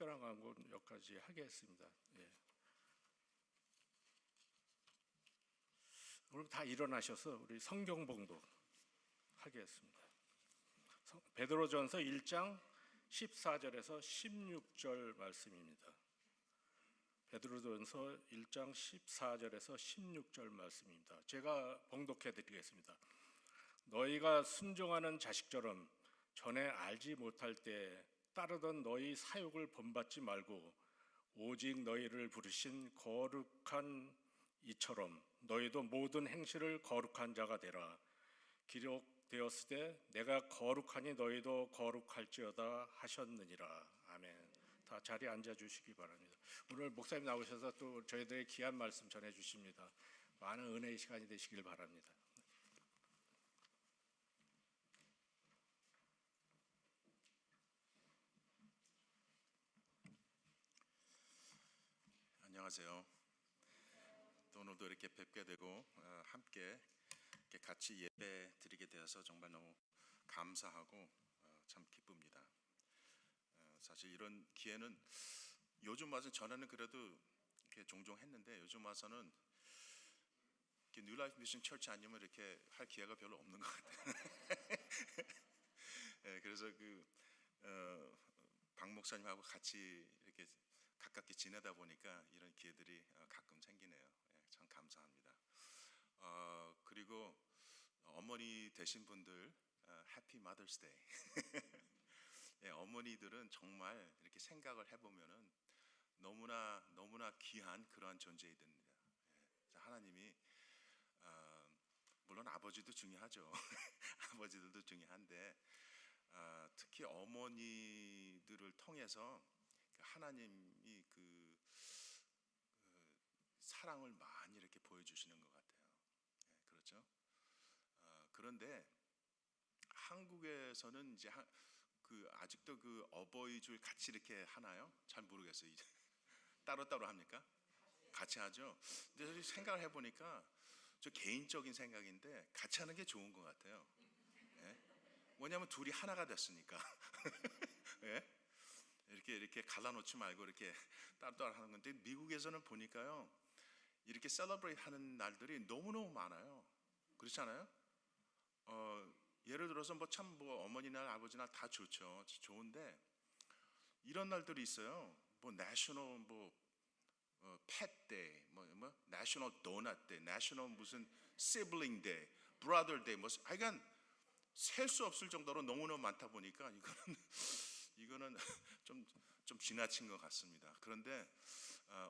특별한 광고 몇 가지 하겠습니다. 예. 그럼 다 일어나셔서 우리 성경 봉독 하겠습니다. 베드로전서 1장 14절에서 16절 말씀입니다. 베드로전서 1장 14절에서 16절 말씀입니다. 제가 봉독해 드리겠습니다. 너희가 순종하는 자식처럼 전에 알지 못할 때 따르던 너희 사욕을 본받지 말고 오직 너희를 부르신 거룩한 이처럼 너희도 모든 행실을 거룩한 자가 되라. 기록되었으되 내가 거룩하니 너희도 거룩할지어다 하셨느니라. 아멘. 다 자리에 앉아주시기 바랍니다. 오늘 목사님 나오셔서 또 저희들의 귀한 말씀 전해주십니다. 많은 은혜의 시간이 되시길 바랍니다. 안녕하세요. 또 오늘도 이렇게 뵙게 되고 함께 이렇게 같이 예배 드리게 되어서 정말 너무 감사하고 참 기쁩니다. 사실 이런 기회는 요즘 와서 전에는 그래도 이렇게 종종 했는데 요즘 와서는 뉴 라이프 미션 철치 아니면 이렇게 할 기회가 별로 없는 것 같아요. 네, 그래서 박 목사님하고 같이 이렇게 가깝게 지내다 보니까 이런 기회들이 가끔 생기네요. 참 감사합니다. 그리고 어머니 되신 분들 해피 마더스 데이. 어머니들은 정말 이렇게 생각을 해보면은 너무나 귀한 그러한 존재이 됩니다. 하나님이 물론 아버지도 중요하죠. 아버지들도 중요한데 특히 어머니들을 통해서 하나님이 사랑을 많이 이렇게 보여주시는 것 같아요. 그렇죠? 그런데 한국에서는 이제 아직도 어버이줄 같이 이렇게 하나요? 잘 모르겠어요. 이제 따로따로 합니까? 같이 하죠. 근데 생각을 해보니까 저 개인적인 생각인데 같이 하는 게 좋은 것 같아요. 뭐냐면 둘이 하나가 됐으니까. 이렇게 갈라놓지 말고 이렇게 따로따로 하는 건데 미국에서는 보니까요 이렇게 셀러브레이트 하는 날들이 너무너무 많아요. 그렇지 않아요? 예를 들어서 어머니 날 아버지 날 다 좋죠. 좋은데 이런 날들이 있어요. 내셔널 펫 데이, 내셔널 도넛 데이, 내셔널 무슨 시블링 데이, 브라더 데이, 하여간 셀 수 없을 정도로 너무너무 많다 보니까 이거는 좀 지나친 것 같습니다. 그런데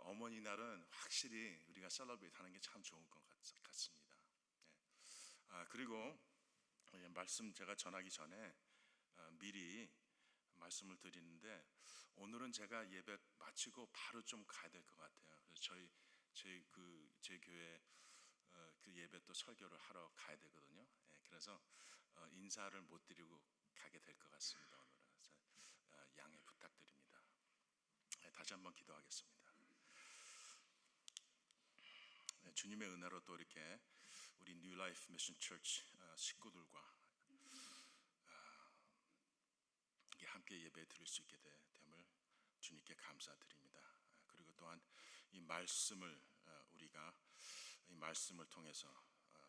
어머니 날은 확실히 우리가 셀러브레이트 하는 게 참 좋은 것 같습니다. 그리고 말씀 제가 전하기 전에 미리 말씀을 드리는데 오늘은 제가 예배 마치고 바로 좀 가야 될 것 같아요. 그래서 저희 교회 예배 또 설교를 하러 가야 되거든요. 그래서 인사를 못 드리고 가게 될 것 같습니다. 오늘은 양해 부탁드립니다. 다시 한번 기도하겠습니다. 주님의 은혜로 또 이렇게 우리 뉴 라이프 미션 처치 식구들과 함께 예배 드릴 수 있게 됨을 주님께 감사드립니다. 그리고 또한 이 말씀을 우리가 이 말씀을 통해서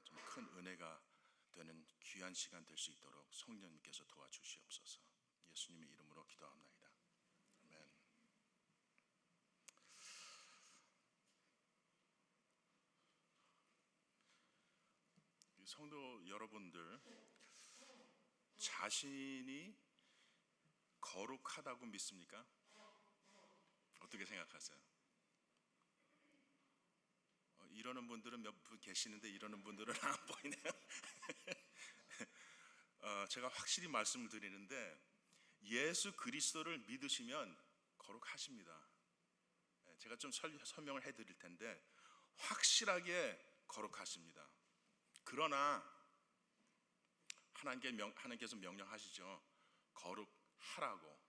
좀 큰 은혜가 되는 귀한 시간 될 수 있도록 성령님께서 도와주시옵소서. 예수님의 이름으로 기도합니다. 아멘. 성도 여러분들, 자신이 거룩하다고 믿습니까? 어떻게 생각하세요? 이러는 분들은 몇 분 계시는데 이러는 분들은 안 보이네요. 제가 확실히 말씀을 드리는데 예수 그리스도를 믿으시면 거룩하십니다. 제가 좀 설명을 해드릴 텐데 확실하게 거룩하십니다. 그러나 하나님께서 명령하시죠. 거룩하라고.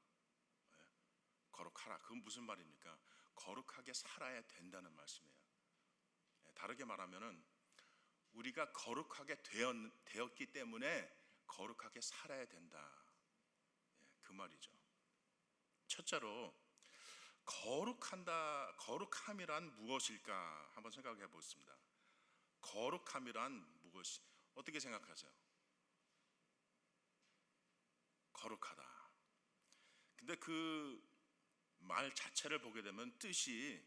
거룩하라. 그건 무슨 말입니까? 거룩하게 살아야 된다는 말씀이에요. 다르게 말하면은 우리가 거룩하게 되었기 때문에 거룩하게 살아야 된다. 그 말이죠. 첫째로 거룩함이란 무엇일까 한번 생각해 보겠습니다. 거룩함이란 무엇이 어떻게 생각하세요? 거룩하다. 근데 그 말 자체를 보게 되면 뜻이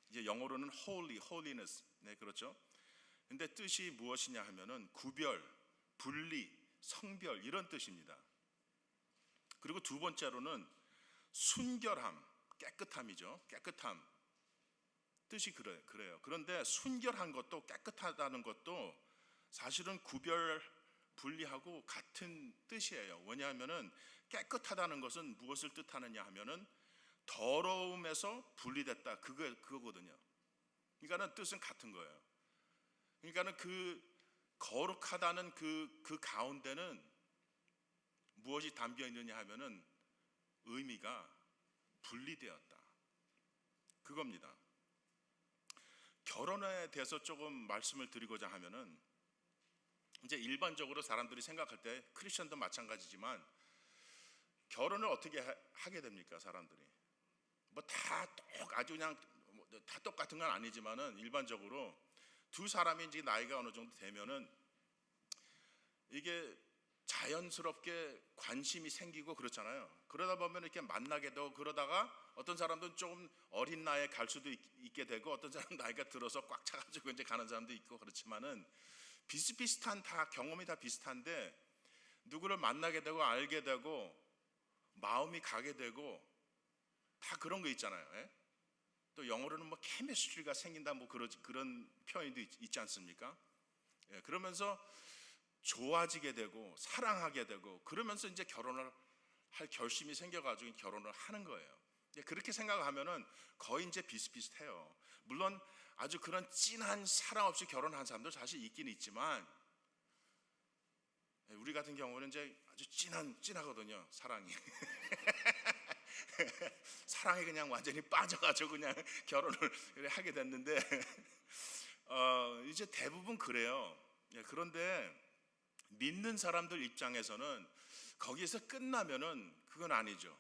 이제 영어로는 holy, holiness, 네 그렇죠. 근데 뜻이 무엇이냐 하면은 구별, 분리, 성별 이런 뜻입니다. 그리고 두 번째로는 순결함, 깨끗함이죠. 깨끗함 뜻이 그래요. 그런데 순결한 것도 깨끗하다는 것도 사실은 구별, 분리하고 같은 뜻이에요. 왜냐하면은 깨끗하다는 것은 무엇을 뜻하느냐 하면은 더러움에서 분리됐다 그거거든요. 그러니까는 뜻은 같은 거예요. 그러니까는 그 거룩하다는 그 가운데는 무엇이 담겨 있느냐 하면은 의미가 분리되었다 그겁니다. 결혼에 대해서 조금 말씀을 드리고자 하면은 이제 일반적으로 사람들이 생각할 때 크리스천도 마찬가지지만 결혼을 어떻게 하게 됩니까? 사람들이 뭐 다 아주 그냥 다 똑같은 건 아니지만은 일반적으로 두 사람이 이제 나이가 어느 정도 되면은 이게 자연스럽게 관심이 생기고 그렇잖아요. 그러다 보면 이렇게 만나게 되고 그러다가 어떤 사람들은 조금 어린 나이에 갈 수도 있게 되고 어떤 사람은 나이가 들어서 꽉 차가지고 이제 가는 사람도 있고 그렇지만은 비슷비슷한 다 경험이 다 비슷한데 누구를 만나게 되고 알게 되고 마음이 가게 되고 다 그런 거 있잖아요. 예? 또 영어로는 뭐 케미스트리가 생긴다 뭐 그런 표현도 있지 않습니까? 예, 그러면서 좋아지게 되고 사랑하게 되고 그러면서 이제 결혼을 할 결심이 생겨가지고 결혼을 하는 거예요. 그렇게 생각하면은 거의 이제 비슷비슷해요. 물론 아주 그런 진한 사랑 없이 결혼한 사람도 사실 있긴 있지만 우리 같은 경우는 이제 아주 진하거든요. 사랑이. 사랑에 그냥 완전히 빠져가지고 그냥 결혼을 하게 됐는데 이제 대부분 그래요. 그런데 믿는 사람들 입장에서는 거기에서 끝나면은 그건 아니죠.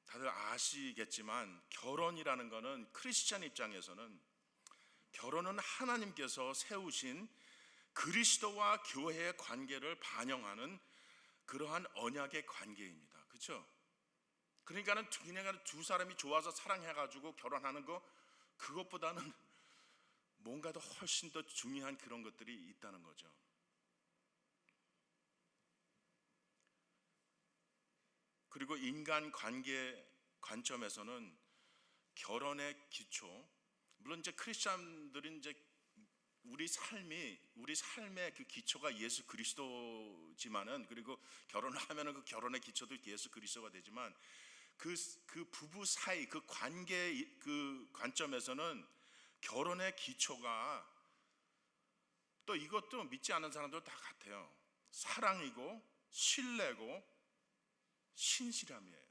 다들 아시겠지만 결혼이라는 거는 크리스찬 입장에서는 결혼은 하나님께서 세우신 그리스도와 교회의 관계를 반영하는 그러한 언약의 관계입니다. 그렇죠? 그러니까는 그냥 두 사람이 좋아서 사랑해가지고 결혼하는 거 그것보다는 뭔가 더 훨씬 더 중요한 그런 것들이 있다는 거죠. 그리고 인간 관계 관점에서는 결혼의 기초, 물론 이제 크리스천들은 이제 우리 삶의 그 기초가 예수 그리스도지만은 그리고 결혼을 하면은 그 결혼의 기초도 예수 그리스도가 되지만 그 부부 사이 그 관계 그 관점에서는 결혼의 기초가 또 이것도 믿지 않는 사람들 다 같아요. 사랑이고 신뢰고 신실함이에요.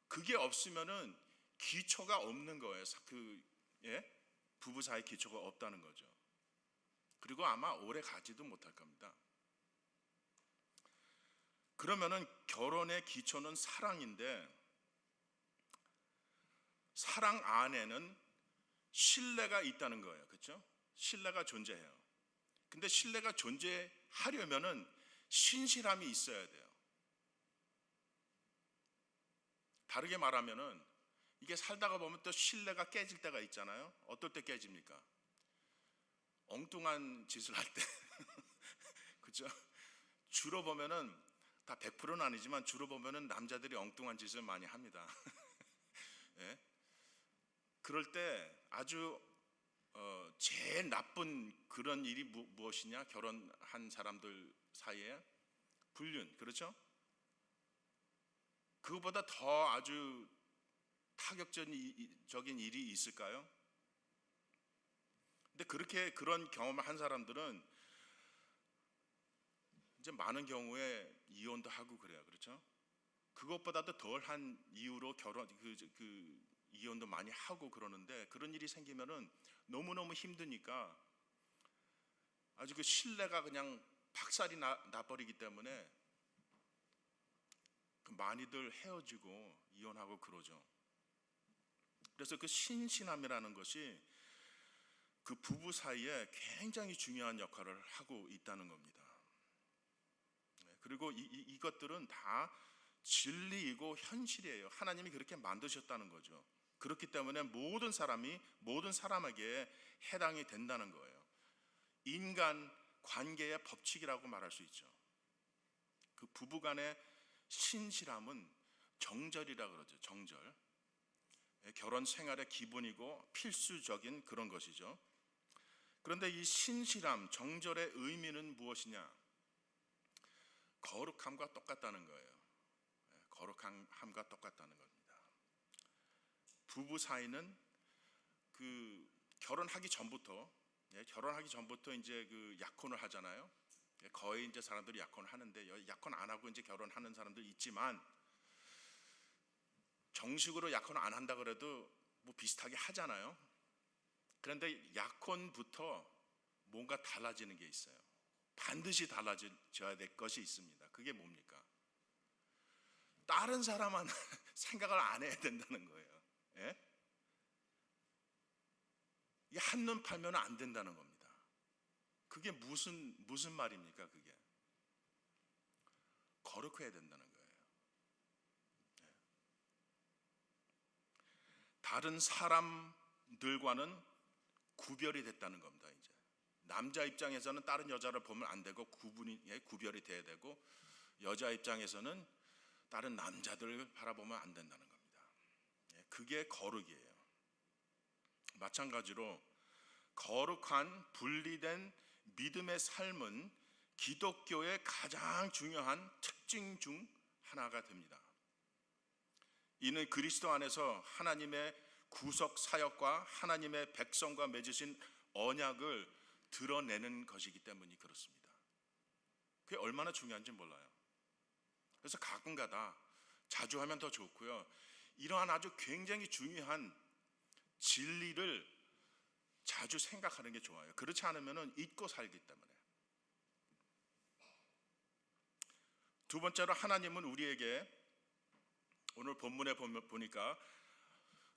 그게 없으면은 기초가 없는 거예요. 부부 사이 기초가 없다는 거죠. 그리고 아마 오래 가지도 못할 겁니다. 그러면은 결혼의 기초는 사랑인데 사랑 안에는 신뢰가 있다는 거예요. 그렇죠? 신뢰가 존재해요. 근데 신뢰가 존재하려면은 신실함이 있어야 돼요. 다르게 말하면은 이게 살다가 보면 또 신뢰가 깨질 때가 있잖아요. 어떨 때 깨집니까? 엉뚱한 짓을 할 때. 그죠? 주로 보면은 다 100%는 아니지만 주로 보면은 남자들이 엉뚱한 짓을 많이 합니다. 예? 그럴 때 아주 제일 나쁜 그런 일이 무엇이냐? 결혼한 사람들 사이에 불륜, 그렇죠? 그것보다 더 아주 타격적인 일이 있을까요? 근데 그런 경험을 한 사람들은 이제 많은 경우에 이혼도 하고 그래요. 그렇죠? 그것보다도 덜한 이유로 이혼도 많이 하고 그러는데 그런 일이 생기면은 너무너무 힘드니까 아주 그 신뢰가 그냥 박살이 나버리기 때문에 많이들 헤어지고 이혼하고 그러죠. 그래서 그 신실함이라는 것이 그 부부 사이에 굉장히 중요한 역할을 하고 있다는 겁니다. 그리고 이것들은 다 진리이고 현실이에요. 하나님이 그렇게 만드셨다는 거죠. 그렇기 때문에 모든 사람에게 해당이 된다는 거예요. 인간 관계의 법칙이라고 말할 수 있죠. 그 부부간의 신실함은 정절이라 그러죠. 정절. 결혼 생활의 기본이고 필수적인 그런 것이죠. 그런데 이 신실함, 정절의 의미는 무엇이냐? 거룩함과 똑같다는 거예요. 거룩함과 똑같다는 겁니다. 부부 사이는 그 결혼하기 전부터 이제 그 약혼을 하잖아요. 거의 이제 사람들이 약혼을 하는데, 약혼 안 하고 이제 결혼하는 사람들 있지만, 정식으로 약혼 안 한다 그래도 뭐 비슷하게 하잖아요. 그런데 약혼부터 뭔가 달라지는 게 있어요. 반드시 달라져야 될 것이 있습니다. 그게 뭡니까? 다른 사람은 생각을 안 해야 된다는 거예요. 예? 이게 한눈 팔면 안 된다는 겁니다. 그게 무슨 말입니까? 그게 거룩해야 된다는 거예요. 예. 다른 사람들과는 구별이 됐다는 겁니다. 이제 남자 입장에서는 다른 여자를 보면 안 되고 구별이 돼야 되고, 여자 입장에서는 다른 남자들을 바라보면 안 된다는 겁니다. 그게 거룩이에요. 마찬가지로 거룩한 분리된 믿음의 삶은 기독교의 가장 중요한 특징 중 하나가 됩니다. 이는 그리스도 안에서 하나님의 구속 사역과 하나님의 백성과 맺으신 언약을 드러내는 것이기 때문이 그렇습니다. 그게 얼마나 중요한지 몰라요. 그래서 가끔가다, 자주 하면 더 좋고요, 이러한 아주 굉장히 중요한 진리를 자주 생각하는 게 좋아요. 그렇지 않으면 잊고 살기 때문에. 두 번째로, 하나님은 우리에게 오늘 본문에 보니까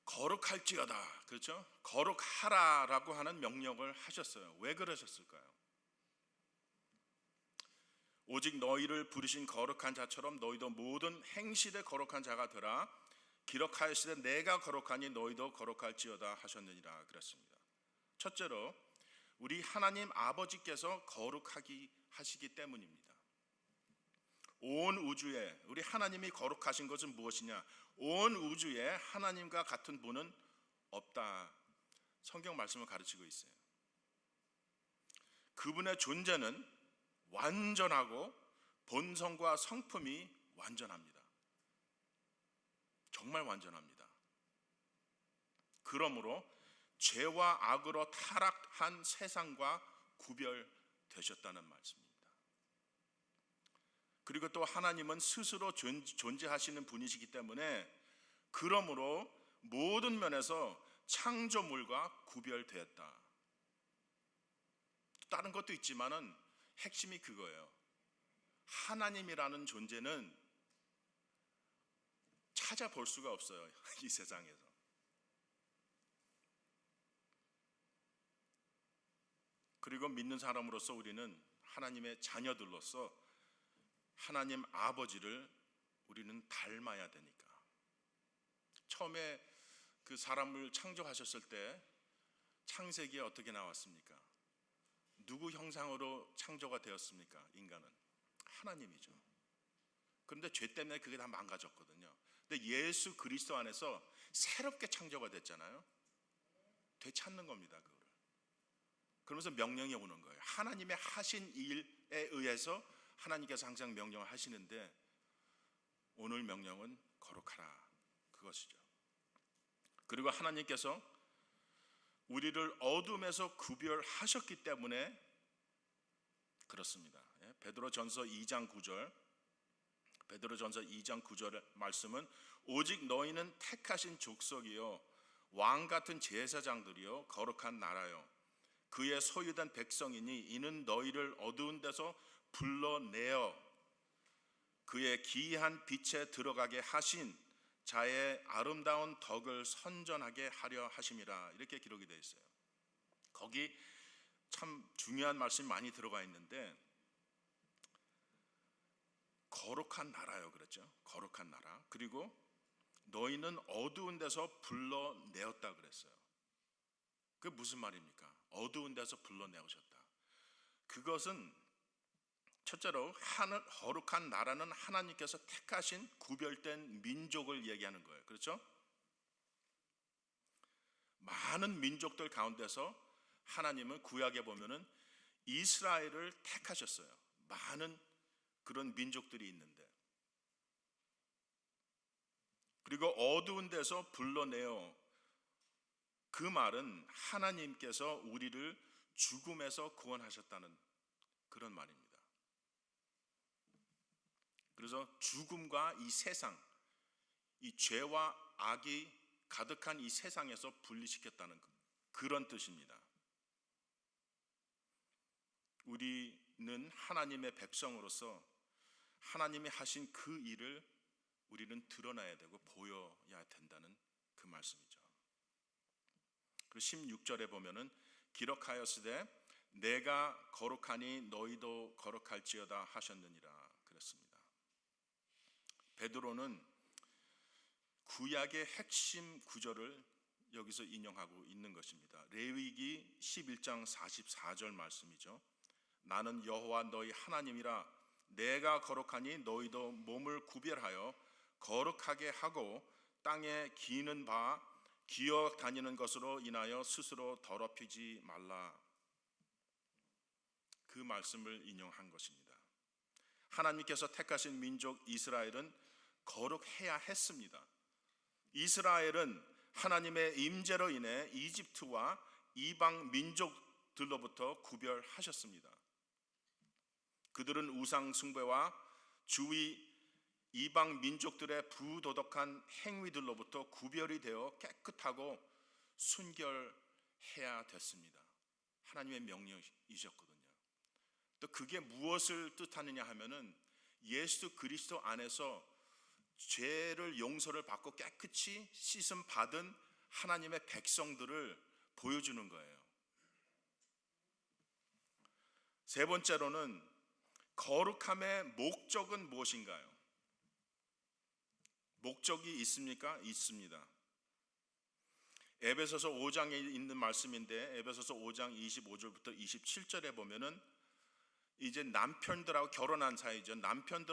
거룩할지어다, 그렇죠? 거룩하라라고 하는 명령을 하셨어요. 왜 그러셨을까요? 오직 너희를 부르신 거룩한 자처럼 너희도 모든 행실에 거룩한 자가 되라. 기록하시되 내가 거룩하니 너희도 거룩할지어다 하셨느니라 그랬습니다. 첫째로, 우리 하나님 아버지께서 거룩하기 하시기 때문입니다. 온 우주에 우리 하나님이 거룩하신 것은 무엇이냐? 온 우주에 하나님과 같은 분은 없다. 성경 말씀을 가르치고 있어요. 그분의 존재는 완전하고 본성과 성품이 완전합니다. 정말 완전합니다. 그러므로 죄와 악으로 타락한 세상과 구별되셨다는 말씀입니다. 그리고 또 하나님은 스스로 존재하시는 분이시기 때문에, 그러므로 모든 면에서 창조물과 구별되었다. 다른 것도 있지만은 핵심이 그거예요. 하나님이라는 존재는 찾아볼 수가 없어요. 이 세상에서. 그리고 믿는 사람으로서 우리는 하나님의 자녀들로서 하나님 아버지를 우리는 닮아야 되니까. 처음에 그 사람을 창조하셨을 때 창세기에 어떻게 나왔습니까? 누구 형상으로 창조가 되었습니까? 인간은 하나님이죠. 그런데 죄 때문에 그게 다 망가졌거든요. 근데 예수 그리스도 안에서 새롭게 창조가 됐잖아요. 되찾는 겁니다, 그거를. 그러면서 명령이 오는 거예요. 하나님의 하신 일에 의해서 하나님께서 항상 명령을 하시는데, 오늘 명령은 거룩하라, 그것이죠. 그리고 하나님께서 우리를 어둠에서 구별하셨기 때문에 그렇습니다. 베드로전서 2장 9절, 베드로전서 2장 9절의 말씀은 오직 너희는 택하신 족속이요 왕 같은 제사장들이요 거룩한 나라요 그의 소유된 백성이니 이는 너희를 어두운 데서 불러내어 그의 기이한 빛에 들어가게 하신 자의 아름다운 덕을 선전하게 하려 하심이라. 이렇게 기록이 되어 있어요. 거기 참 중요한 말씀이 많이 들어가 있는데, 거룩한 나라요 그랬죠. 거룩한 나라. 그리고 너희는 어두운 데서 불러내었다 그랬어요. 그게 무슨 말입니까? 어두운 데서 불러내오셨다. 그것은 첫째로 거룩한 나라는 하나님께서 택하신 구별된 민족을 얘기하는 거예요. 그렇죠? 많은 민족들 가운데서 하나님은 구약에 보면은 이스라엘을 택하셨어요. 많은 그런 민족들이 있는데, 그리고 어두운 데서 불러내어, 그 말은 하나님께서 우리를 죽음에서 구원하셨다는 그런 말입니다. 그래서 죽음과 이 세상, 이 죄와 악이 가득한 이 세상에서 분리시켰다는 그런 뜻입니다. 우리는 하나님의 백성으로서 하나님이 하신 그 일을 우리는 드러나야 되고 보여야 된다는 그 말씀이죠. 그리고 16절에 보면은 기록하였으되 내가 거룩하니 너희도 거룩할지어다 하셨느니라 그랬습니다. 베드로는 구약의 핵심 구절을 여기서 인용하고 있는 것입니다. 레위기 11장 44절 말씀이죠. 나는 여호와 너희 하나님이라. 내가 거룩하니 너희도 몸을 구별하여 거룩하게 하고 땅에 기는 바 기어 다니는 것으로 인하여 스스로 더럽히지 말라. 그 말씀을 인용한 것입니다. 하나님께서 택하신 민족 이스라엘은 거룩해야 했습니다. 이스라엘은 하나님의 임재로 인해 이집트와 이방 민족들로부터 구별하셨습니다. 그들은 우상 숭배와 주위 이방 민족들의 부도덕한 행위들로부터 구별이 되어 깨끗하고 순결해야 됐습니다. 하나님의 명령이셨거든요. 또 그게 무엇을 뜻하느냐 하면은 예수 그리스도 안에서 죄를 용서를 받고 깨끗이 씻음 받은 하나님의 백성들을 보여주는 거예요. 세 번째로는 거룩함의 목적은 무엇인가요? 목적이 있습니까? 있습니다. 에베소서 5장에 있는 말씀인데, 에베소서 5장 25절부터 27절에 보면은 이제 남편들하고 결혼한 사이죠. 남편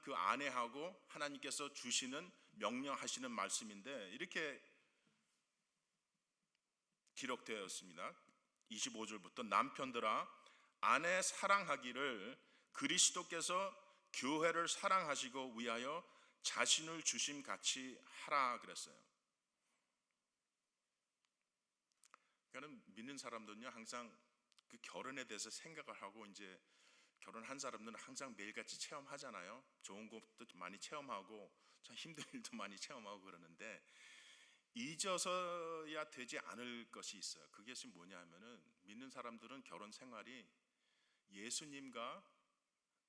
그 아내하고 하나님께서 주시는 명령하시는 말씀인데, 이렇게 기록되어 있습니다. 25절부터 남편들아 아내 사랑하기를 그리스도께서 교회를 사랑하시고 위하여 자신을 주심 같이 하라 그랬어요. 그러니까 믿는 사람들은요 항상 그 결혼에 대해서 생각을 하고, 이제 결혼한 사람들은 항상 매일같이 체험하잖아요. 좋은 것도 많이 체험하고 참 힘든 일도 많이 체험하고 그러는데, 잊어서야 되지 않을 것이 있어요. 그게 지금 뭐냐 하면은, 믿는 사람들은 결혼 생활이 예수님과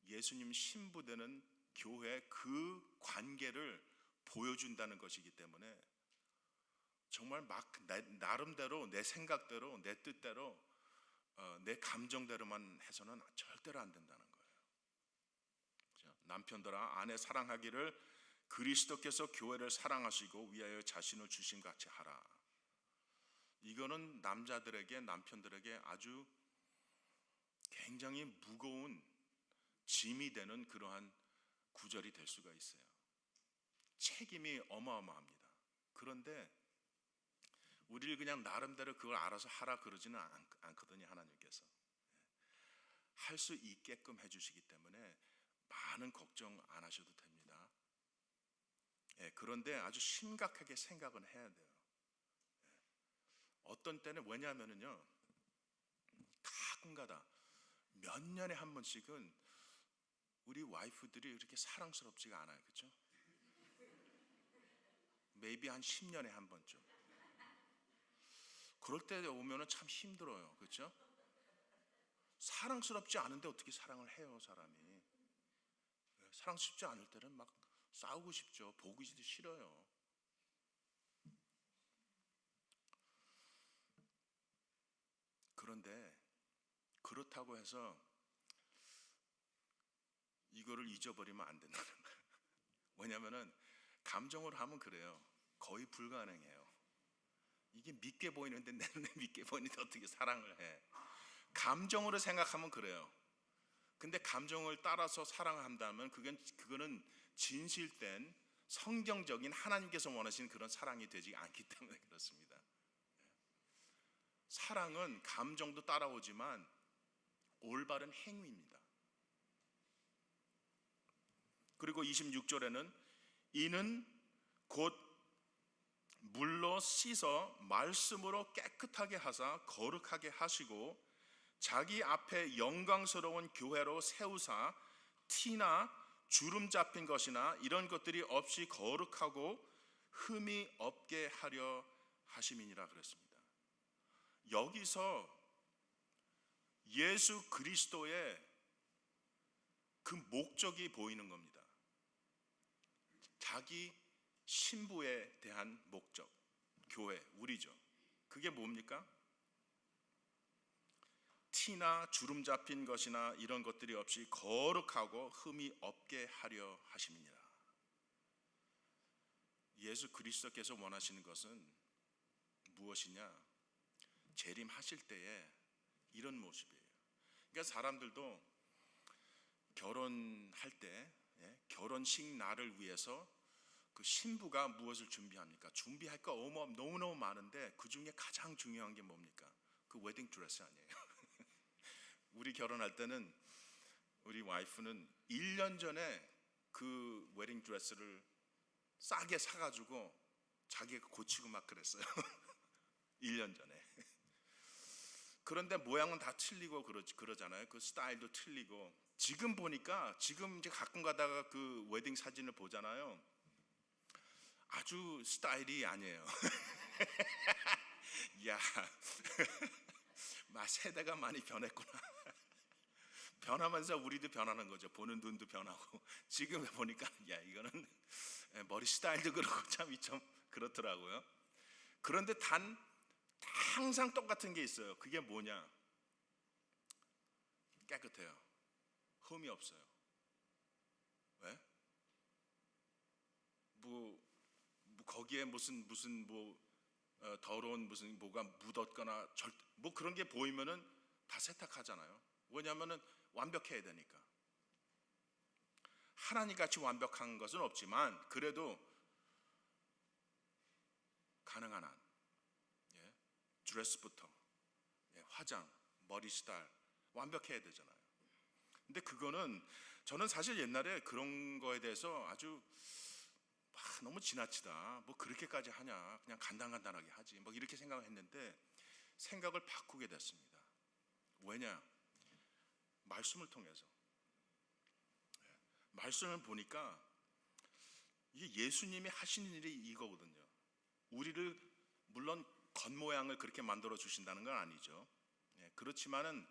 예수님 신부되는 교회 그 관계를 보여준다는 것이기 때문에, 정말 막 나름대로 내 생각대로 내 뜻대로 내 감정대로만 해서는 절대로 안 된다는 거예요. 그렇죠? 남편들아 아내 사랑하기를 그리스도께서 교회를 사랑하시고 위하여 자신을 주신 같이 하라. 이거는 남자들에게, 남편들에게 아주 굉장히 무거운 짐이 되는 그러한 구절이 될 수가 있어요. 책임이 어마어마합니다. 그런데 우리를 그냥 나름대로 그걸 알아서 하라 그러지는 않거든요. 하나님께서 할 수 있게끔 해주시기 때문에 많은 걱정 안 하셔도 됩니다. 그런데 아주 심각하게 생각은 해야 돼요. 어떤 때는 왜냐하면요, 가끔가다 몇 년에 한 번씩은 우리 와이프들이 그렇게 사랑스럽지가 않아요. 그렇죠? maybe 한 10년에 한 번쯤. 그럴 때 오면은 참 힘들어요. 그렇죠? 사랑스럽지 않은데 어떻게 사랑을 해요, 사람이. 사랑스럽지 않을 때는 막 싸우고 싶죠. 보기도 싫어요. 그런데 그렇다고 해서 이거를 잊어버리면 안 된다는 거예요. 왜냐하면 감정으로 하면 그래요. 거의 불가능해요. 이게 믿게 보이는데 내 눈에 믿게 보이는데 어떻게 사랑을 해? 감정으로 생각하면 그래요. 근데 감정을 따라서 사랑을 한다면 그거는 진실된 성경적인 하나님께서 원하시는 그런 사랑이 되지 않기 때문에 그렇습니다. 사랑은 감정도 따라오지만 올바른 행위입니다. 그리고 26절에는 이는 곧 물로 씻어 말씀으로 깨끗하게 하사 거룩하게 하시고 자기 앞에 영광스러운 교회로 세우사 티나 주름 잡힌 것이나 이런 것들이 없이 거룩하고 흠이 없게 하려 하심이니라 그랬습니다. 여기서 예수 그리스도의 그 목적이 보이는 겁니다. 자기 신부에 대한 목적, 교회, 우리죠. 그게 뭡니까? 티나 주름 잡힌 것이나 이런 것들이 없이 거룩하고 흠이 없게 하려 하심이니라. 예수 그리스도께서 원하시는 것은 무엇이냐? 재림하실 때에 이런 모습이에요. 그러니까 사람들도 결혼할 때 결혼식 날을 위해서 그 신부가 무엇을 준비합니까? 준비할 거 너무너무 많은데 그 중에 가장 중요한 게 뭡니까? 그 웨딩 드레스 아니에요. 우리 결혼할 때는 우리 와이프는 1년 전에 그 웨딩 드레스를 싸게 사가지고 자기가 고치고 막 그랬어요. 1년 전에. 그런데 모양은 다 틀리고 그러잖아요. 그 스타일도 틀리고. 지금 보니까 지금 이제 가끔 가다가 그 웨딩 사진을 보잖아요. 아주 스타일이 아니에요. 야, 세대가 많이 변했구나. 변하면서 우리도 변하는 거죠. 보는 눈도 변하고. 지금 보니까 야, 이거는 머리 스타일도 그렇고 좀 그렇더라고요. 그런데 항상 똑같은 게 있어요. 그게 뭐냐? 깨끗해요. 흠이 없어요. 왜? 거기에 무슨 더러운 뭐가 묻었거나 뭐 그런 게 보이면은 다 세탁하잖아요. 왜냐하면은 완벽해야 되니까. 하나님 같이 완벽한 것은 없지만 그래도 가능한 한 드레스부터 화장, 머리 스타일 완벽해야 되잖아요. 근데 그거는 저는 사실 옛날에 그런 거에 대해서 아주 너무 지나치다. 뭐 그렇게까지 하냐? 그냥 간단하게 하지. 뭐 이렇게 생각을 했는데 생각을 바꾸게 됐습니다. 왜냐? 말씀을 통해서 말씀을 보니까 이게 예수님이 하시는 일이 이거거든요. 우리를 물론 겉모양을 그렇게 만들어 주신다는 건 아니죠. 그렇지만은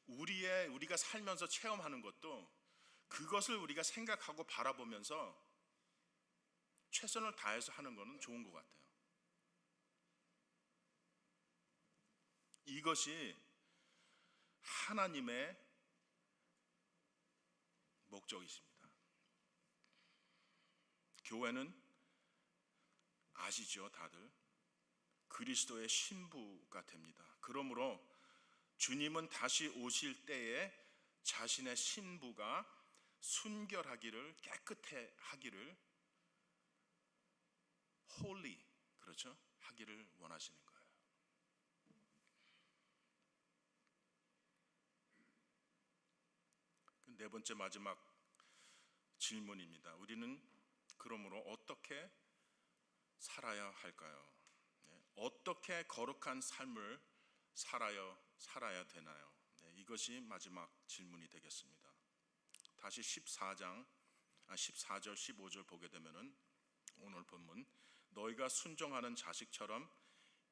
우리가 살면서 체험하는 것도 그것을 우리가 생각하고 바라보면서 최선을 다해서 하는 것은 좋은 것 같아요. 이것이 하나님의 목적이십니다. 교회는 아시죠, 다들? 그리스도의 신부가 됩니다. 그러므로 주님은 다시 오실 때에 자신의 신부가 순결하기를, 깨끗해 하기를, holy, 그렇죠? 하기를 원하시는 거예요. 네 번째 마지막 질문입니다. 우리는 그러므로 어떻게 살아야 할까요? 어떻게 거룩한 삶을 살아야 되나요? 이것이 마지막 질문이 되겠습니다. 다시 14절 15절 보게 되면은 오늘 본문 너희가 순종하는 자식처럼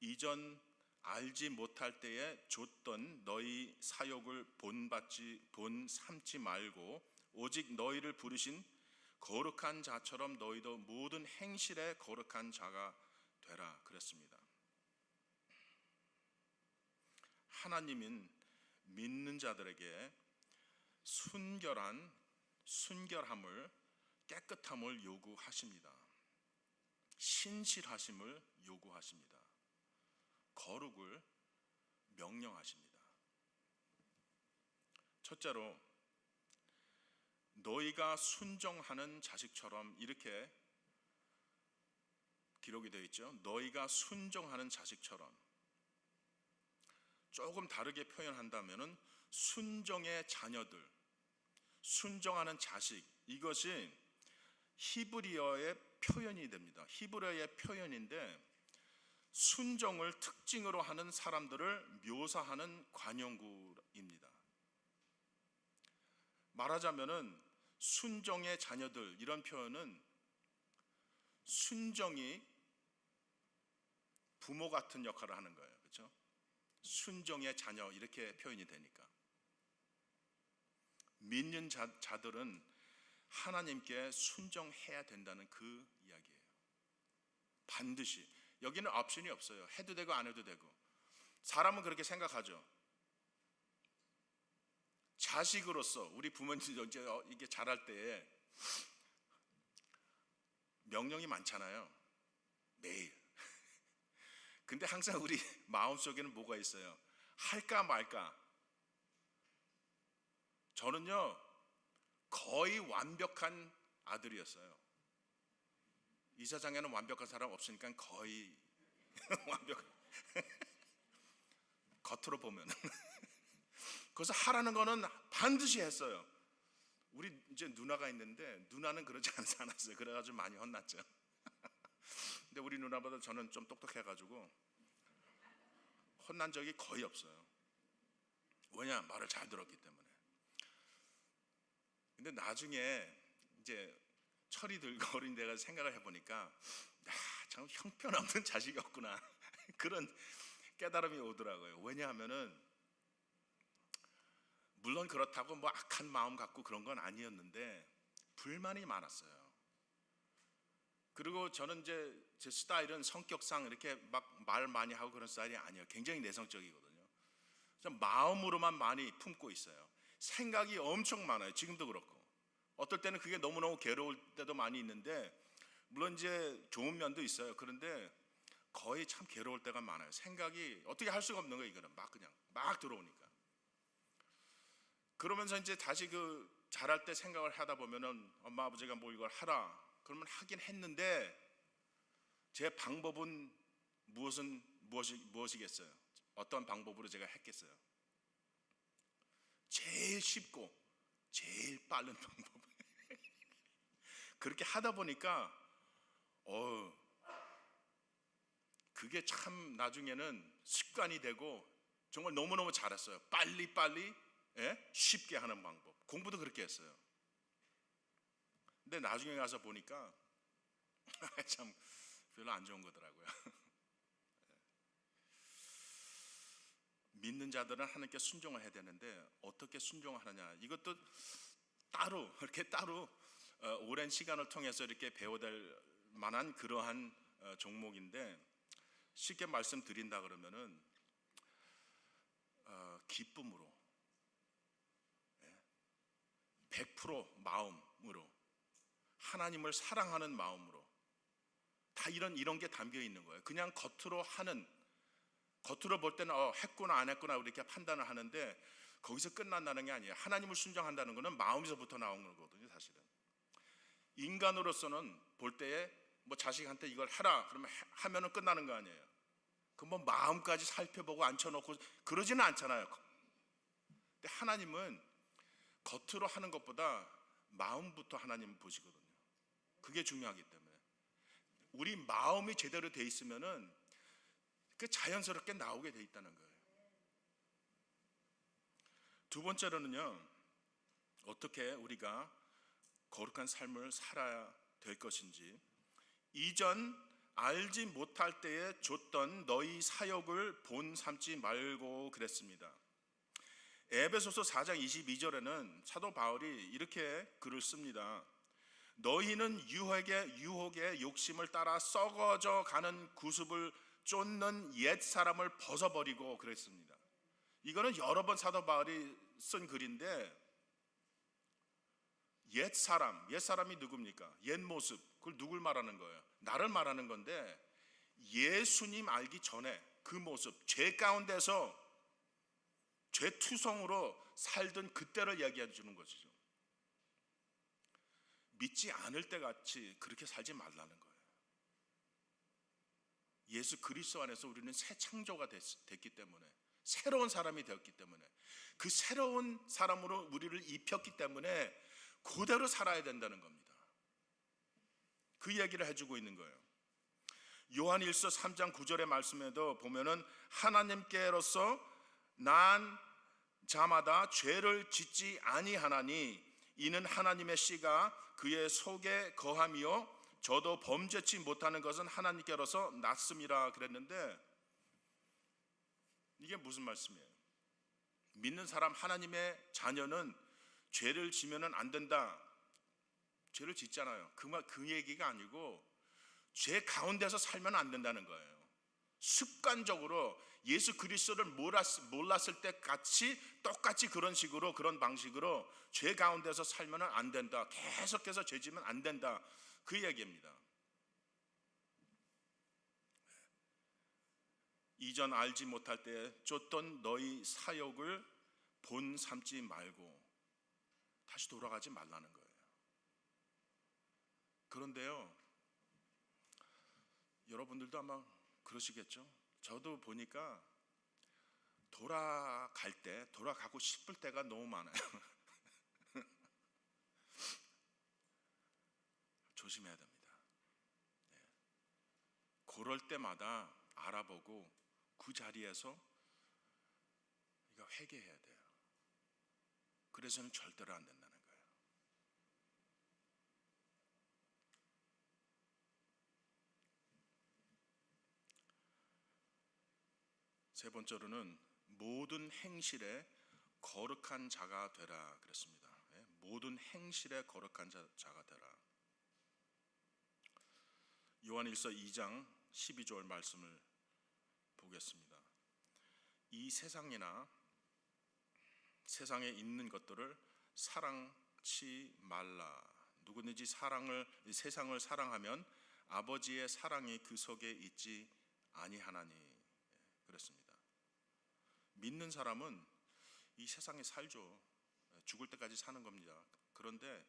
이전 알지 못할 때에 줬던 너희 사욕을 본 삼지 말고 오직 너희를 부르신 거룩한 자처럼 너희도 모든 행실에 거룩한 자가 되라 그랬습니다. 하나님은 믿는 자들에게 순결함을, 깨끗함을 요구하십니다. 신실하심을 요구하십니다. 거룩을 명령하십니다. 첫째로 너희가 순종하는 자식처럼, 이렇게 기록이 되어 있죠. 너희가 순종하는 자식처럼. 조금 다르게 표현한다면은 순종의 자녀들, 순종하는 자식, 이것이 히브리어의 표현이 됩니다. 히브리어의 표현인데 순종을 특징으로 하는 사람들을 묘사하는 관용구입니다. 말하자면은 순종의 자녀들, 이런 표현은 순종이 부모 같은 역할을 하는 거예요. 그렇죠? 순종의 자녀, 이렇게 표현이 되니까. 믿는 자들은 하나님께 순종해야 된다는 그 이야기예요. 반드시. 여기는 옵션이 없어요. 해도 되고 안 해도 되고. 사람은 그렇게 생각하죠. 자식으로서 우리 부모님 이제 이게 자랄 때에 명령이 많잖아요. 매일. 근데 항상 우리 마음속에는 뭐가 있어요? 할까 말까. 저는요, 거의 완벽한 아들이었어요. 이사장에는 완벽한 사람 없으니까 거의 완벽. 겉으로 보면. 그래서 하라는 거는 반드시 했어요. 우리 이제 누나가 있는데 누나는 그러지 않았어요. 그래가지고 많이 혼났죠. 근데 우리 누나보다 저는 좀 똑똑해가지고 혼난 적이 거의 없어요. 왜냐? 말을 잘 들었기 때문에. 근데 나중에 이제 철이 들고 어린 데가 생각을 해보니까 참 형편없는 자식이었구나. 그런 깨달음이 오더라고요. 왜냐하면은 물론 그렇다고 뭐 악한 마음 갖고 그런 건 아니었는데 불만이 많았어요. 그리고 저는 이제 제 스타일은 성격상 이렇게 막 말 많이 하고 그런 스타일이 아니에요. 굉장히 내성적이거든요. 그래서 마음으로만 많이 품고 있어요. 생각이 엄청 많아요. 지금도 그렇고. 어떨 때는 그게 너무너무 괴로울 때도 많이 있는데, 물론 이제 좋은 면도 있어요. 그런데 거의 참 괴로울 때가 많아요. 생각이 어떻게 할 수가 없는 거예요. 이거는 그냥 막 들어오니까. 그러면서 이제 다시 그 자랄 때 생각을 하다 보면은 엄마 아버지가 뭐 이걸 하라 그러면 하긴 했는데 제 방법은 무엇이겠어요? 어떤 방법으로 제가 했겠어요? 제일 쉽고 제일 빠른 방법. 그렇게 하다 보니까 그게 참 나중에는 습관이 되고 정말 너무너무 잘했어요. 빨리 쉽게 하는 방법. 공부도 그렇게 했어요. 근데 나중에 가서 보니까 참 별로 안 좋은 거더라고요. 믿는 자들은 하나님께 순종을 해야 되는데 어떻게 순종을 하느냐, 이것도 따로 오랜 시간을 통해서 이렇게 배워될 만한 그러한 종목인데, 쉽게 말씀드린다 그러면은 기쁨으로 100% 마음으로 하나님을 사랑하는 마음으로 다 이런 게 담겨 있는 거예요. 그냥 겉으로 볼 때는 했구나 안 했구나 이렇게 판단을 하는데 거기서 끝난다는 게 아니에요. 하나님을 순종한다는 것은 마음에서부터 나오는 거거든요. 사실은 인간으로서는 볼 때에 뭐 자식한테 이걸 하라 그러면 하면은 끝나는 거 아니에요. 그 뭐 마음까지 살펴보고 앉혀놓고 그러지는 않잖아요. 근데 하나님은 겉으로 하는 것보다 마음부터 하나님은 보시거든요. 그게 중요하기 때문에 우리 마음이 제대로 돼 있으면은 그 자연스럽게 나오게 돼 있다는 거예요. 두 번째로는요, 어떻게 우리가 거룩한 삶을 살아야 될 것인지, 이전 알지 못할 때에 줬던 너희 사역을 본 삼지 말고 그랬습니다. 에베소서 4장 22절에는 사도 바울이 이렇게 글을 씁니다. 너희는 유혹의 욕심을 따라 썩어져 가는 구습을 쫓는 옛 사람을 벗어버리고 그랬습니다. 이거는 여러 번 사도 바울이 쓴 글인데 옛 사람이 누굽니까? 옛 모습, 그걸 누굴 말하는 거예요? 나를 말하는 건데 예수님 알기 전에 그 모습, 죄 가운데서 죄투성으로 살던 그때를 얘기해 주는 것이죠. 믿지 않을 때 같이 그렇게 살지 말라는 거예요. 예수 그리스도 안에서 우리는 새 창조가 됐기 때문에, 새로운 사람이 되었기 때문에, 그 새로운 사람으로 우리를 입혔기 때문에 그대로 살아야 된다는 겁니다. 그 얘기를 해주고 있는 거예요. 요한일서 3장 9절의 말씀에도 보면은 하나님께로서 난 자마다 죄를 짓지 아니하나니 이는 하나님의 씨가 그의 속에 거함이요 저도 범죄치 못하는 것은 하나님께로서 났음이라 그랬는데, 이게 무슨 말씀이에요? 믿는 사람, 하나님의 자녀는 죄를 지면은 안 된다. 죄를 짓잖아요. 그 얘기가 아니고 죄 가운데서 살면 안 된다는 거예요. 습관적으로 예수 그리스도를 몰랐을 때 똑같이 그런 식으로, 그런 방식으로 죄 가운데서 살면 안 된다. 계속해서 죄 지면 안 된다. 그 얘기입니다. 이전 알지 못할 때 쫓던 너희 사욕을 본 삼지 말고 다시 돌아가지 말라는 거예요. 그런데요, 여러분들도 아마 그러시겠죠? 저도 보니까 돌아가고 싶을 때가 너무 많아요. 조심해야 됩니다. 그럴 때마다 알아보고 그 자리에서 이거 회개해야 돼요. 그래서는 절대로 안 된다는 거예요. 세 번째로는 모든 행실에 거룩한 자가 되라 그랬습니다. 모든 행실에 거룩한 자가 되라. 요한일서 2장 12절 말씀을 보겠습니다. 이 세상이나 세상에 있는 것들을 사랑치 말라. 누구든지 세상을 사랑하면 아버지의 사랑이 그 속에 있지 아니하나니 그랬습니다. 믿는 사람은 이 세상에 살죠. 죽을 때까지 사는 겁니다. 그런데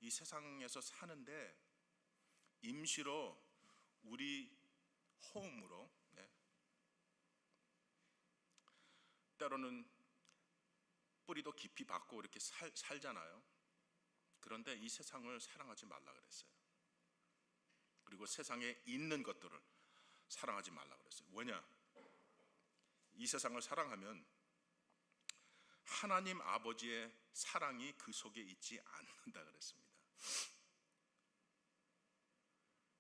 이 세상에서 사는데 임시로 우리 홈으로, 때로는 뿌리도 깊이 박고 이렇게 살잖아요. 그런데 이 세상을 사랑하지 말라 그랬어요. 그리고 세상에 있는 것들을 사랑하지 말라 그랬어요. 왜냐? 이 세상을 사랑하면 하나님 아버지의 사랑이 그 속에 있지 않는다 그랬습니다.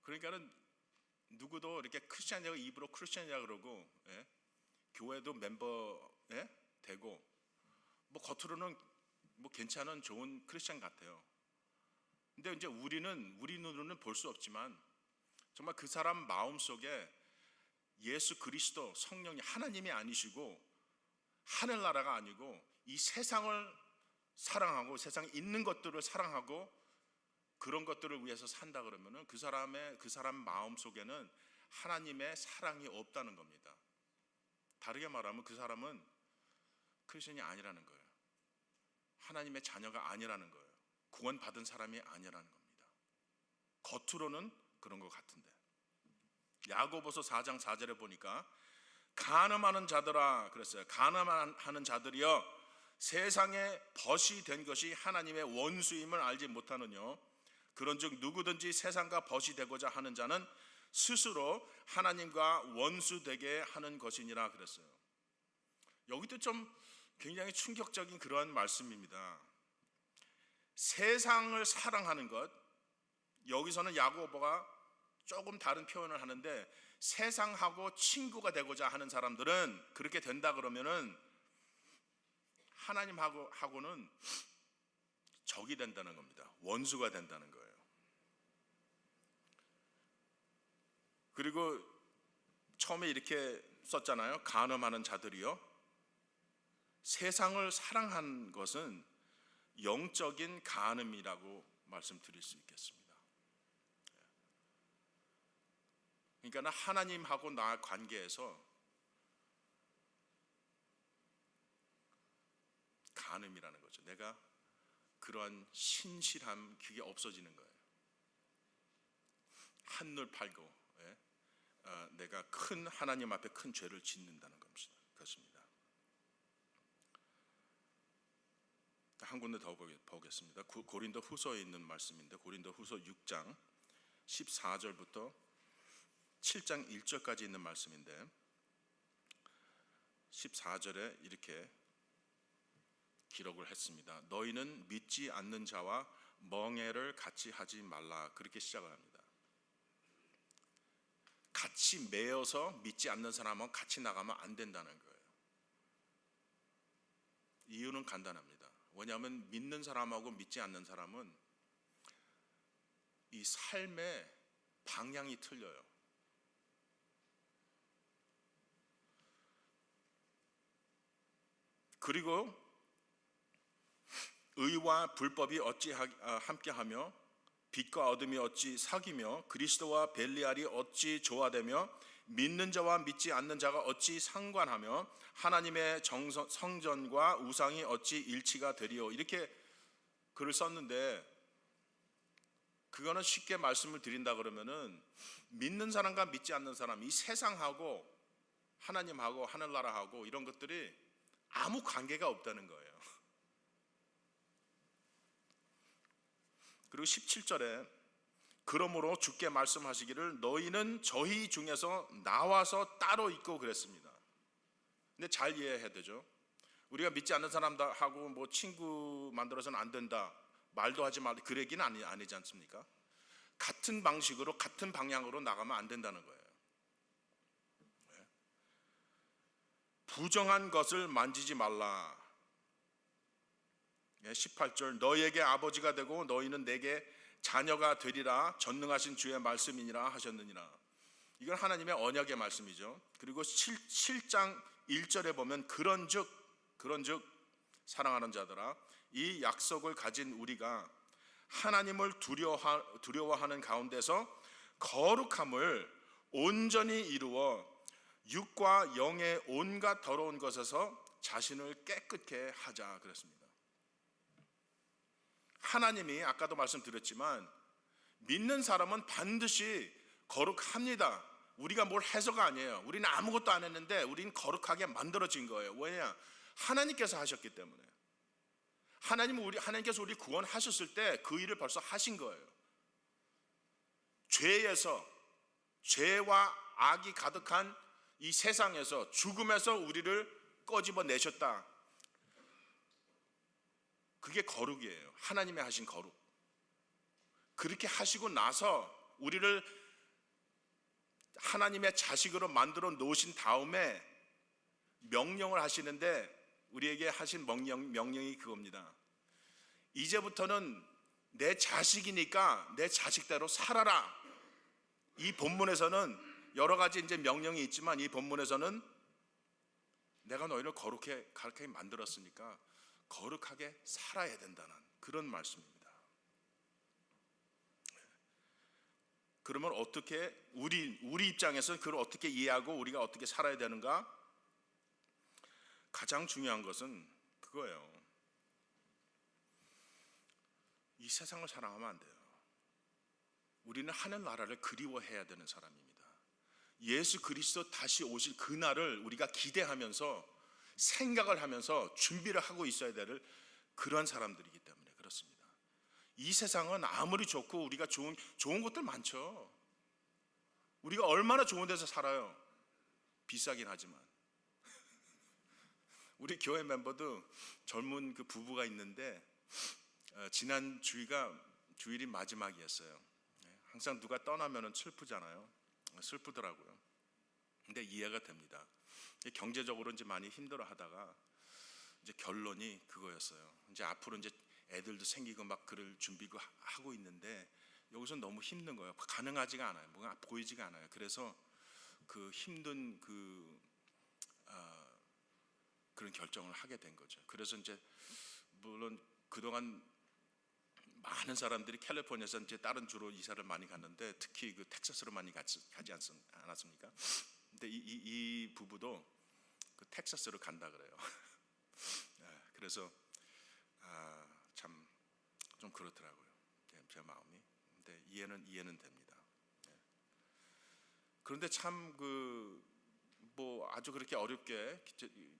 그러니까는 누구도 이렇게 크리스찬이라고 입으로 크리스찬이라고 그러고, 교회도 멤버 되고, 뭐 겉으로는 뭐 괜찮은 좋은 크리스찬 같아요. 근데 이제 우리 눈으로는 볼 수 없지만 정말 그 사람 마음 속에 예수 그리스도 성령이 하나님이 아니시고 하늘나라가 아니고 이 세상을 사랑하고 세상에 있는 것들을 사랑하고 그런 것들을 위해서 산다 그러면은 그 사람 마음 속에는 하나님의 사랑이 없다는 겁니다. 다르게 말하면 그 사람은 크리스천이 아니라는 거예요. 하나님의 자녀가 아니라는 거예요. 구원받은 사람이 아니라는 겁니다. 겉으로는 그런 것 같은데. 야고보서 4장 4절에 보니까 간음하는 자들아 그랬어요. 간음하는 자들이여 세상에 벗이 된 것이 하나님의 원수임을 알지 못하느뇨. 그런즉 누구든지 세상과 벗이 되고자 하는 자는 스스로 하나님과 원수되게 하는 것이니라 그랬어요. 여기도 좀 굉장히 충격적인 그러한 말씀입니다. 세상을 사랑하는 것, 여기서는 야고보가 조금 다른 표현을 하는데 세상하고 친구가 되고자 하는 사람들은 그렇게 된다 그러면은 하나님하고는 적이 된다는 겁니다. 원수가 된다는 거예요. 그리고 처음에 이렇게 썼잖아요. 간음하는 자들이요. 세상을 사랑한 것은 영적인 간음이라고 말씀드릴 수 있겠습니다. 그러니까 하나님하고 나 관계에서 간음이라는 거죠. 내가 그러한 신실함, 그게 없어지는 거예요. 한눈 팔고 내가 큰 하나님 앞에 큰 죄를 짓는다는 것입니다. 한 군데 더 보겠습니다. 고린도 후서에 있는 말씀인데 고린도 후서 6장 14절부터 7장 1절까지 있는 말씀인데 14절에 이렇게 기록을 했습니다. 너희는 믿지 않는 자와 멍해를 같이 하지 말라. 그렇게 시작을 합니다. 같이 매여서 믿지 않는 사람하고 같이 나가면 안 된다는 거예요. 이유는 간단합니다. 왜냐하면 믿는 사람하고 믿지 않는 사람은 이 삶의 방향이 틀려요. 그리고 의와 불법이 어찌 함께하며 빛과 어둠이 어찌 사귀며 그리스도와 벨리알이 어찌 조화되며 믿는 자와 믿지 않는 자가 어찌 상관하며 하나님의 성전과 우상이 어찌 일치가 되리요. 이렇게 글을 썼는데 그거는 쉽게 말씀을 드린다 그러면은 믿는 사람과 믿지 않는 사람, 이 세상하고 하나님하고 하늘나라하고 이런 것들이 아무 관계가 없다는 거예요. 그리고 17절에 그러므로 주께 말씀하시기를 너희는 저희 중에서 나와서 따로 있고 그랬습니다. 근데 잘 이해해야 되죠. 우리가 믿지 않는 사람하고 뭐 친구 만들어서는 안 된다, 말도 하지 말라, 그 얘기는 아니지 않습니까? 같은 방식으로 같은 방향으로 나가면 안 된다는 거예요. 부정한 것을 만지지 말라. 18절 너희에게 아버지가 되고 너희는 내게 자녀가 되리라 전능하신 주의 말씀이니라 하셨느니라. 이건 하나님의 언약의 말씀이죠. 그리고 7장 1절에 보면 그런즉 사랑하는 자들아 이 약속을 가진 우리가 하나님을 두려워하는 가운데서 거룩함을 온전히 이루어 육과 영의 온갖 더러운 것에서 자신을 깨끗게 하자 그랬습니다. 하나님이 아까도 말씀드렸지만 믿는 사람은 반드시 거룩합니다. 우리가 뭘 해서가 아니에요. 우리는 아무것도 안 했는데 우리는 거룩하게 만들어진 거예요. 왜냐? 하나님께서 하셨기 때문에. 하나님께서 우리 구원하셨을 때 그 일을 벌써 하신 거예요. 죄와 악이 가득한 이 세상에서 죽음에서 우리를 꺼집어 내셨다. 그게 거룩이에요. 하나님이 하신 거룩. 그렇게 하시고 나서 우리를 하나님의 자식으로 만들어 놓으신 다음에 명령을 하시는데 우리에게 하신 명령이 그겁니다. 이제부터는 내 자식이니까 내 자식대로 살아라. 이 본문에서는 여러 가지 이제 명령이 있지만 이 본문에서는 내가 너희를 거룩하게 만들었으니까 거룩하게 살아야 된다는 그런 말씀입니다. 그러면 어떻게 우리 입장에서는 그걸 어떻게 이해하고 우리가 어떻게 살아야 되는가? 가장 중요한 것은 그거예요. 이 세상을 사랑하면 안 돼요. 우리는 하늘나라를 그리워해야 되는 사람입니다. 예수 그리스도 다시 오실 그날을 우리가 기대하면서 생각을 하면서 준비를 하고 있어야 될 그런 사람들이기 때문에 그렇습니다. 이 세상은 아무리 좋고 우리가 좋은 것들 많죠. 우리가 얼마나 좋은 데서 살아요. 비싸긴 하지만 우리 교회 멤버도 젊은 그 부부가 있는데 지난 주일이 마지막이었어요. 항상 누가 떠나면 슬프잖아요. 슬프더라고요. 근데 이해가 됩니다. 경제적으로 이제 많이 힘들어 하다가 이제 결론이 그거였어요. 이제 앞으로 이제 애들도 생기고 막 그럴 준비고 하고 있는데 여기서 너무 힘든 거예요. 가능하지가 않아요. 뭔가 보이지가 않아요. 그래서 그 힘든 그런 결정을 하게 된 거죠. 그래서 이제 물론 그동안 많은 사람들이 캘리포니아에서 이제 다른 주로 이사를 많이 갔는데 특히 그 텍사스로 많이 가지 않았습니까? 근데 이 부부도 그 텍사스로 간다 그래요. 그래서 참 좀 그렇더라고요. 제 마음이. 근데 이해는 됩니다. 그런데 참 뭐 아주 그렇게 어렵게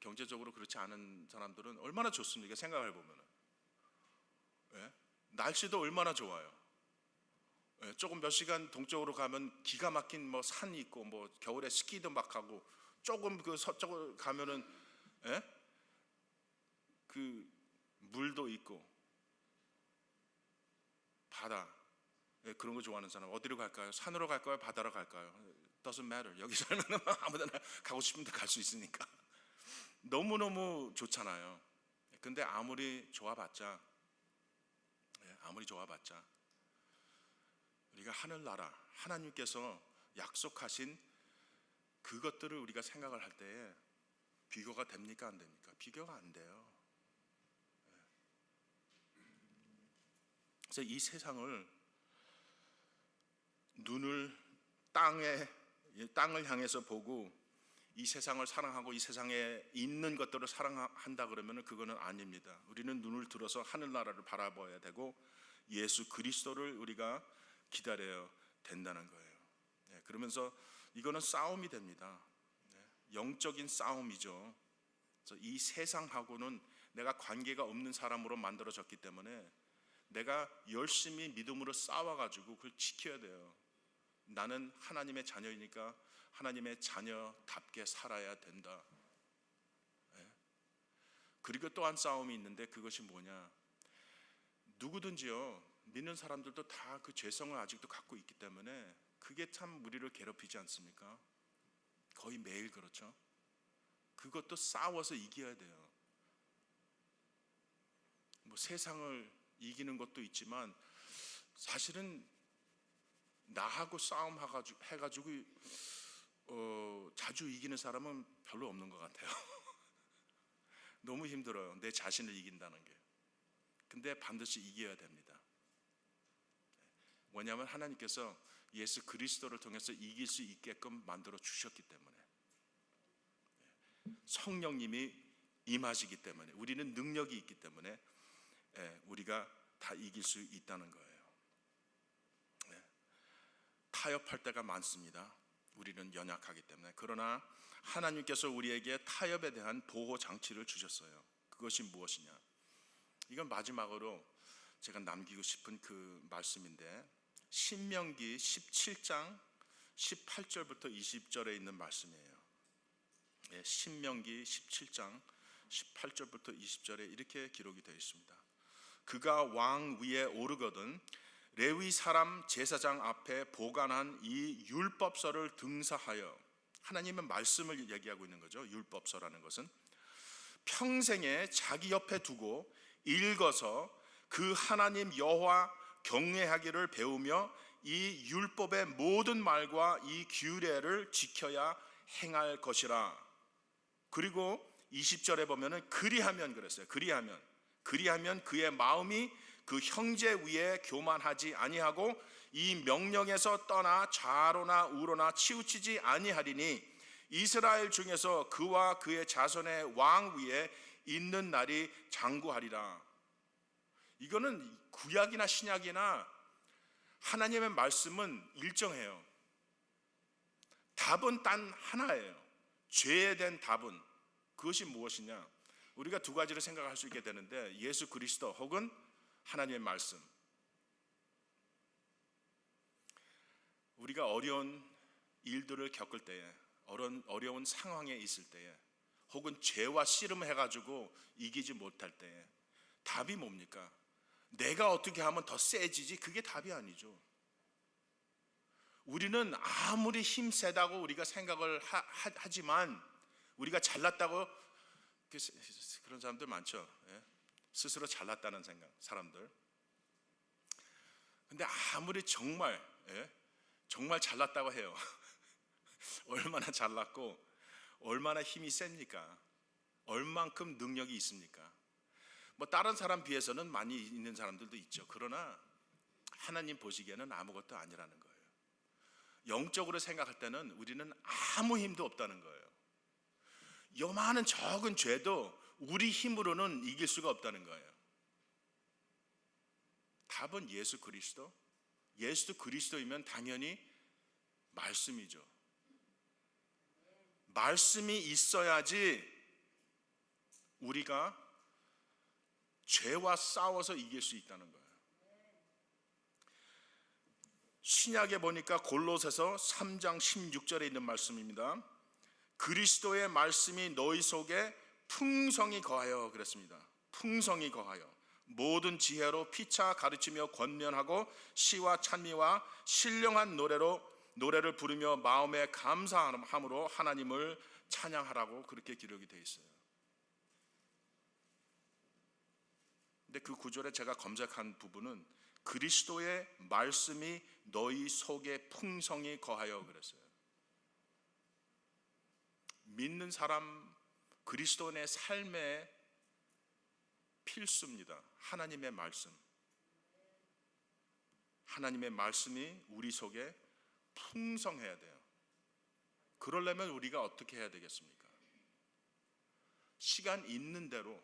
경제적으로 그렇지 않은 사람들은 얼마나 좋습니까? 생각을 해보면은. 예? 날씨도 얼마나 좋아요. 예, 조금 몇 시간 동쪽으로 가면 기가 막힌 뭐 산이 있고 뭐 겨울에 스키도 막 하고 조금 그 서쪽으로 가면은 예? 그 물도 있고 바다. 예, 그런 거 좋아하는 사람 어디로 갈까요? 산으로 갈까요? 바다로 갈까요? Doesn't matter. 여기 살면 아무데나 가고 싶은데 갈 수 있으니까 너무너무 좋잖아요. 근데 아무리 좋아봤자 우리가 하늘나라 하나님께서 약속하신 그것들을 우리가 생각을 할 때에 비교가 됩니까 안 됩니까? 비교가 안 돼요. 그래서 이 세상을 눈을 땅을 향해서 보고 이 세상을 사랑하고 이 세상에 있는 것들을 사랑한다 그러면 그거는 아닙니다. 우리는 눈을 들어서 하늘나라를 바라봐야 되고 예수 그리스도를 우리가 기다려야 된다는 거예요. 그러면서 이거는 싸움이 됩니다. 영적인 싸움이죠. 그래서 이 세상하고는 내가 관계가 없는 사람으로 만들어졌기 때문에 내가 열심히 믿음으로 싸워가지고 그걸 지켜야 돼요. 나는 하나님의 자녀이니까 하나님의 자녀답게 살아야 된다. 그리고 또한 싸움이 있는데 그것이 뭐냐? 누구든지요, 믿는 사람들도 다 그 죄성을 아직도 갖고 있기 때문에 그게 참 우리를 괴롭히지 않습니까? 거의 매일 그렇죠. 그것도 싸워서 이겨야 돼요. 뭐 세상을 이기는 것도 있지만 사실은 나하고 싸움 해가지고 자주 이기는 사람은 별로 없는 것 같아요. 너무 힘들어요. 내 자신을 이긴다는 게. 근데 반드시 이겨야 됩니다. 왜냐하면 하나님께서 예수 그리스도를 통해서 이길 수 있게끔 만들어 주셨기 때문에, 성령님이 임하시기 때문에, 우리는 능력이 있기 때문에 우리가 다 이길 수 있다는 거예요. 타협할 때가 많습니다. 우리는 연약하기 때문에. 그러나 하나님께서 우리에게 타협에 대한 보호 장치를 주셨어요. 그것이 무엇이냐? 이건 마지막으로 제가 남기고 싶은 그 말씀인데, 신명기 17장 18절부터 20절에 있는 말씀이에요. 신명기 17장 18절부터 20절에 이렇게 기록이 되어 있습니다. 그가 왕 위에 오르거든 레위 사람 제사장 앞에 보관한 이 율법서를 등사하여, 하나님의 말씀을 얘기하고 있는 거죠. 율법서라는 것은 평생에 자기 옆에 두고 읽어서 그 하나님 여호와 경외하기를 배우며 이 율법의 모든 말과 이 규례를 지켜야 행할 것이라. 그리고 20절에 보면은 그리하면 그랬어요. 그리하면 그의 마음이 그 형제 위에 교만하지 아니하고 이 명령에서 떠나 좌로나 우로나 치우치지 아니하리니 이스라엘 중에서 그와 그의 자손의 왕 위에 있는 날이 장구하리라. 이거는 구약이나 신약이나 하나님의 말씀은 일정해요. 답은 단 하나예요. 죄에 대한 답은 그것이 무엇이냐? 우리가 두 가지를 생각할 수 있게 되는데, 예수 그리스도 혹은 하나님의 말씀. 우리가 어려운 일들을 겪을 때에, 어려운 상황에 있을 때에, 혹은 죄와 씨름을 해가지고 이기지 못할 때에 답이 뭡니까? 내가 어떻게 하면 더 세지지? 그게 답이 아니죠. 우리는 아무리 힘세다고 우리가 생각을 하지만, 우리가 잘났다고 그런 사람들 많죠. 예? 스스로 잘났다는 생각, 사람들. 근데 아무리 정말 정말 잘났다고 해요. 얼마나 잘났고 얼마나 힘이 셉니까? 얼만큼 능력이 있습니까? 뭐 다른 사람 비해서는 많이 있는 사람들도 있죠. 그러나 하나님 보시기에는 아무것도 아니라는 거예요. 영적으로 생각할 때는 우리는 아무 힘도 없다는 거예요. 요만한 적은 죄도 우리 힘으로는 이길 수가 없다는 거예요. 답은 예수 그리스도. 예수 그리스도이면 당연히 말씀이죠. 말씀이 있어야지 우리가 죄와 싸워서 이길 수 있다는 거예요. 신약에 보니까 골로새서 3장 16절에 있는 말씀입니다. 그리스도의 말씀이 너희 속에 풍성히 거하여 그랬습니다. 풍성히 거하여 모든 지혜로 피차 가르치며 권면하고 시와 찬미와 신령한 노래를 부르며 마음에 감사함으로 하나님을 찬양하라고 그렇게 기록이 되어 있어요. 근데 그 구절에 제가 검색한 부분은 그리스도의 말씀이 너희 속에 풍성히 거하여 그랬어요. 믿는 사람 그리스도인의 삶의 필수입니다. 하나님의 말씀. 하나님의 말씀이 우리 속에 풍성해야 돼요. 그러려면 우리가 어떻게 해야 되겠습니까? 시간 있는 대로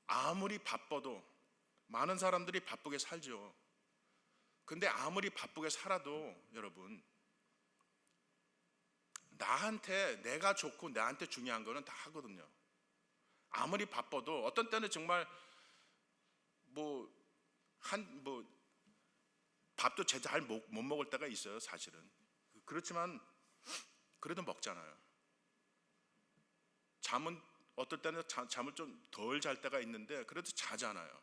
아무리 바빠도 많은 사람들이 바쁘게 살죠. 근데 아무리 바쁘게 살아도 여러분 나한테 내가 좋고 나한테 중요한 거는 다 하거든요. 아무리 바빠도 어떤 때는 정말 밥도 잘 못 먹을 때가 있어요, 사실은. 그렇지만 그래도 먹잖아요. 잠은 어떨 때는 잠을 좀 덜 잘 때가 있는데 그래도 자잖아요.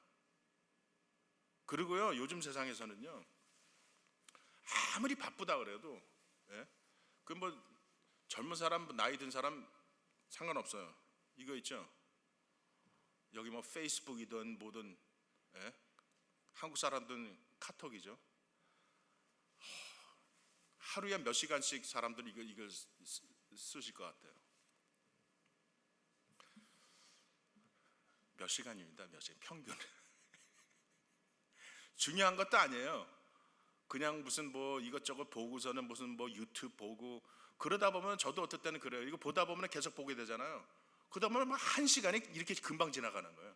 그리고요, 요즘 세상에서는요, 아무리 바쁘다 그래도 그 젊은 사람, 나이 든 사람 상관없어요. 이거 있죠? 여기 페이스북이든 뭐든 한국 사람들은 카톡이죠. 하루에 몇 시간씩 사람들이 이걸 쓰실 것 같아요. 몇 시간입니다. 몇 시간 평균. 중요한 것도 아니에요. 그냥 무슨 이것저것 보고서는 무슨 유튜브 보고 그러다 보면 저도 어떨 때는 그래요. 이거 보다 보면 계속 보게 되잖아요. 그러다 보면 한 시간이 이렇게 금방 지나가는 거예요.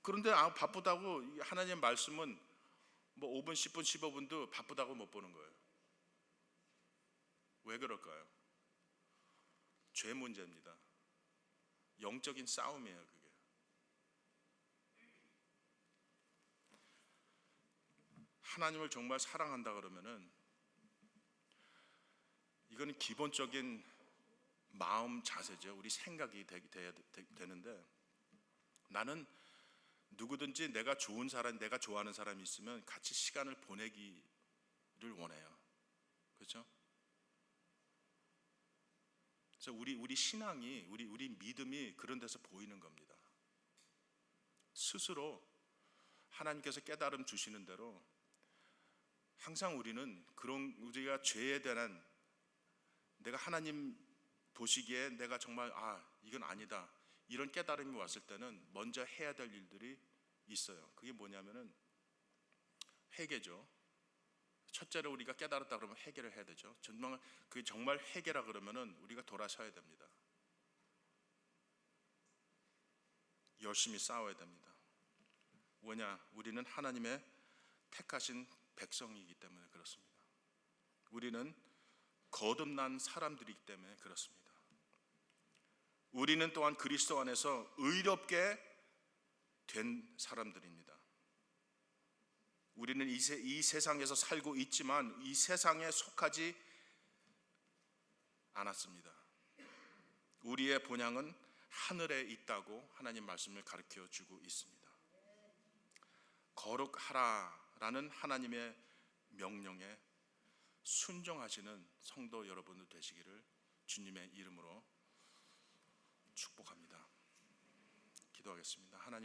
그런데 바쁘다고 하나님의 말씀은 5분, 10분, 15분도 바쁘다고 못 보는 거예요. 왜 그럴까요? 죄 문제입니다. 영적인 싸움이에요, 그게. 하나님을 정말 사랑한다 그러면은 이거는 기본적인 마음 자세죠. 우리 생각이 되는데 나는 누구든지 내가 좋은 사람, 내가 좋아하는 사람이 있으면 같이 시간을 보내기를 원해요. 그렇죠? 그래서 우리 신앙이 우리 믿음이 그런 데서 보이는 겁니다. 스스로 하나님께서 깨달음 주시는 대로 항상 우리는 우리가 죄에 대한 내가 하나님 보시기에 내가 정말 이건 아니다 이런 깨달음이 왔을 때는 먼저 해야 될 일들이 있어요. 그게 뭐냐면은 회개죠. 첫째로 우리가 깨달았다 그러면 회개를 해야 되죠. 그게 정말 회개라 그러면은 우리가 돌아서야 됩니다. 열심히 싸워야 됩니다. 왜냐? 우리는 하나님의 택하신 백성이기 때문에 그렇습니다. 우리는 거듭난 사람들이기 때문에 그렇습니다. 우리는 또한 그리스도 안에서 의롭게 된 사람들입니다. 우리는 이 세상에서 살고 있지만 이 세상에 속하지 않았습니다. 우리의 본향은 하늘에 있다고 하나님 말씀을 가르쳐 주고 있습니다. 거룩하라라는 하나님의 명령에 순종하시는 성도 여러분들 되시기를 주님의 이름으로 축복합니다. 기도하겠습니다. 하나님